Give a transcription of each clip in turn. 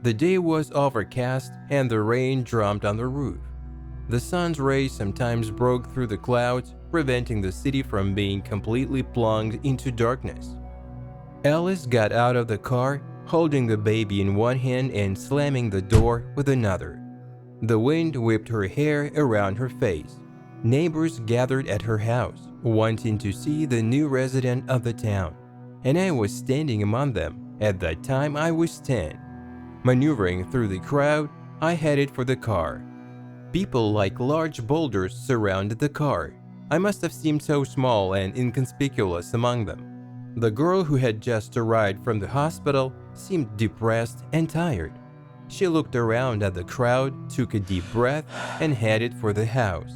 The day was overcast and the rain drummed on the roof. The sun's rays sometimes broke through the clouds, preventing the city from being completely plunged into darkness. Alice got out of the car, holding the baby in one hand and slamming the door with another. The wind whipped her hair around her face. Neighbors gathered at her house, wanting to see the new resident of the town, and I was standing among them. At that time, I was 10. Maneuvering through the crowd, I headed for the car. People like large boulders surrounded the car. I must have seemed so small and inconspicuous among them. The girl who had just arrived from the hospital seemed depressed and tired. She looked around at the crowd, took a deep breath, and headed for the house.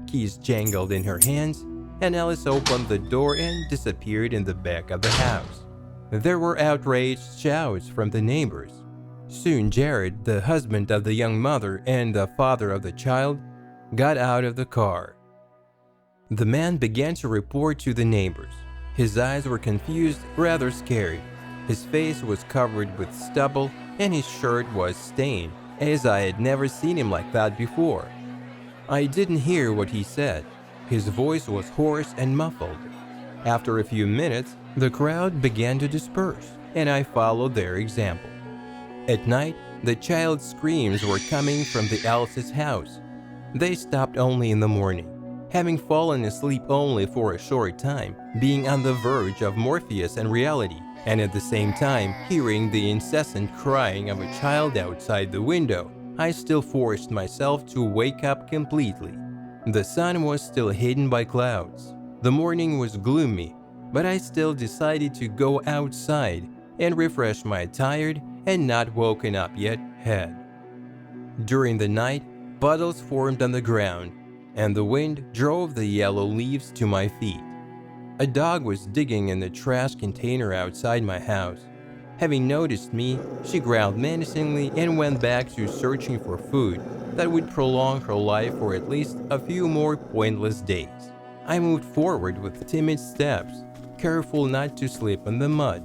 Keys jangled in her hands, and Alice opened the door and disappeared in the back of the house. There were outraged shouts from the neighbors. Soon Jared, the husband of the young mother and the father of the child, got out of the car. The man began to report to the neighbors. His eyes were confused, rather scared. His face was covered with stubble and his shirt was stained, as I had never seen him like that before. I didn't hear what he said. His voice was hoarse and muffled. After a few minutes, the crowd began to disperse, and I followed their example. At night, the child's screams were coming from the Alice's house. They stopped only in the morning. Having fallen asleep only for a short time, being on the verge of Morpheus and reality, and at the same time hearing the incessant crying of a child outside the window, I still forced myself to wake up completely. The sun was still hidden by clouds. The morning was gloomy, but I still decided to go outside and refresh my tired and not woken up yet head. During the night, puddles formed on the ground, and the wind drove the yellow leaves to my feet. A dog was digging in the trash container outside my house. Having noticed me, she growled menacingly and went back to searching for food that would prolong her life for at least a few more pointless days. I moved forward with timid steps, careful not to slip in the mud.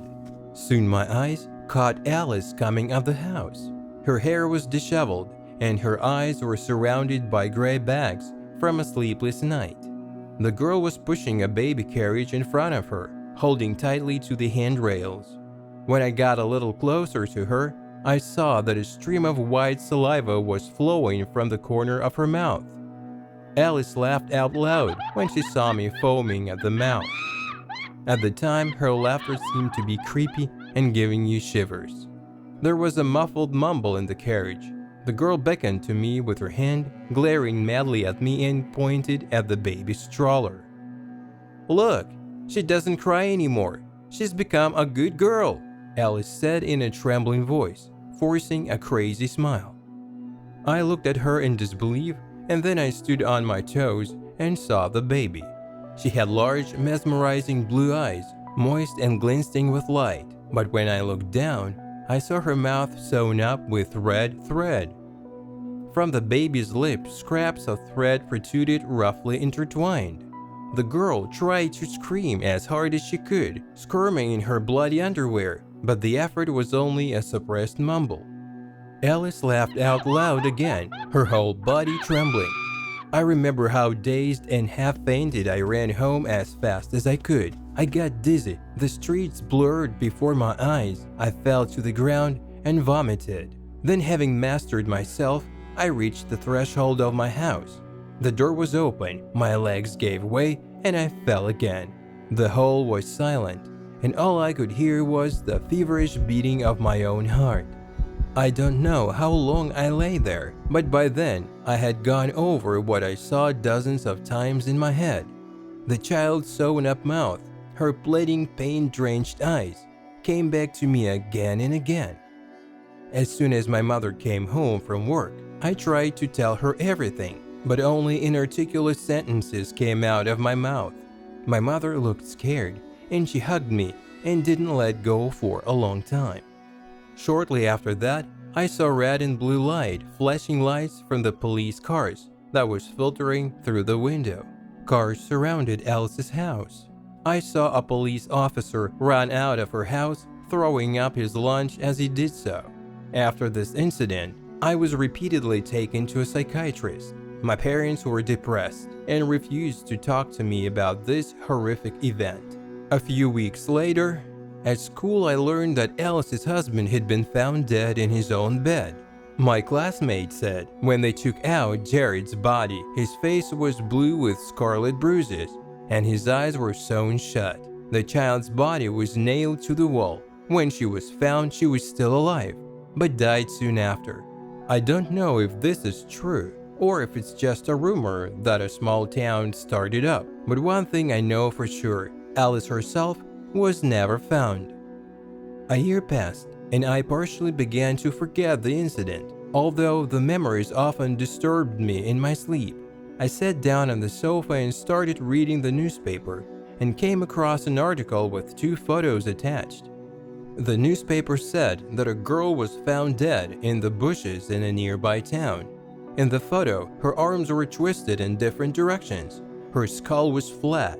Soon my eyes caught Alice coming out of the house. Her hair was disheveled, and her eyes were surrounded by gray bags from a sleepless night. The girl was pushing a baby carriage in front of her, holding tightly to the handrails. When I got a little closer to her, I saw that a stream of white saliva was flowing from the corner of her mouth. Alice laughed out loud when she saw me foaming at the mouth. At the time, her laughter seemed to be creepy and giving you shivers. There was a muffled mumble in the carriage. The girl beckoned to me with her hand, glaring madly at me and pointed at the baby stroller. "Look, she doesn't cry anymore. She's become a good girl," Alice said in a trembling voice, forcing a crazy smile. I looked at her in disbelief, and then I stood on my toes and saw the baby. She had large, mesmerizing blue eyes, moist and glistening with light, but when I looked down, I saw her mouth sewn up with red thread. From the baby's lips, scraps of thread protruded roughly intertwined. The girl tried to scream as hard as she could, squirming in her bloody underwear, but the effort was only a suppressed mumble. Alice laughed out loud again, her whole body trembling. I remember how dazed and half-fainted I ran home as fast as I could. I got dizzy, the streets blurred before my eyes, I fell to the ground and vomited. Then, having mastered myself, I reached the threshold of my house. The door was open, my legs gave way, and I fell again. The hall was silent, and all I could hear was the feverish beating of my own heart. I don't know how long I lay there, but by then I had gone over what I saw dozens of times in my head. The child's sewn-up mouth, her pleading, pain-drenched eyes, came back to me again and again. As soon as my mother came home from work, I tried to tell her everything, but only inarticulate sentences came out of my mouth. My mother looked scared, and she hugged me and didn't let go for a long time. Shortly after that, I saw red and blue light, flashing lights from the police cars that was filtering through the window. Cars surrounded Alice's house. I saw a police officer run out of her house, throwing up his lunch as he did so. After this incident, I was repeatedly taken to a psychiatrist. My parents were depressed and refused to talk to me about this horrific event. A few weeks later, at school I learned that Alice's husband had been found dead in his own bed. My classmates said when they took out Jared's body, his face was blue with scarlet bruises and his eyes were sewn shut. The child's body was nailed to the wall. When she was found, she was still alive, but died soon after. I don't know if this is true or if it's just a rumor that a small town started up, but one thing I know for sure, Alice herself was never found. A year passed, and I partially began to forget the incident, although the memories often disturbed me in my sleep. I sat down on the sofa and started reading the newspaper, and came across an article with 2 photos attached. The newspaper said that a girl was found dead in the bushes in a nearby town. In the photo, her arms were twisted in different directions, her skull was flat,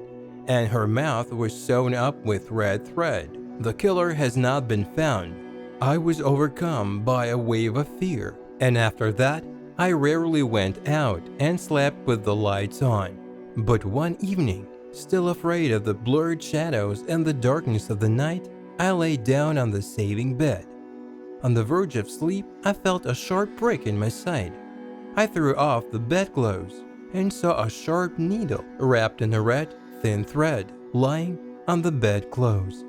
and her mouth was sewn up with red thread. The killer has not been found. I was overcome by a wave of fear, and after that, I rarely went out and slept with the lights on. But one evening, still afraid of the blurred shadows and the darkness of the night, I lay down on the saving bed. On the verge of sleep, I felt a sharp prick in my side. I threw off the bedclothes and saw a sharp needle wrapped in a red, thin thread lying on the bedclothes.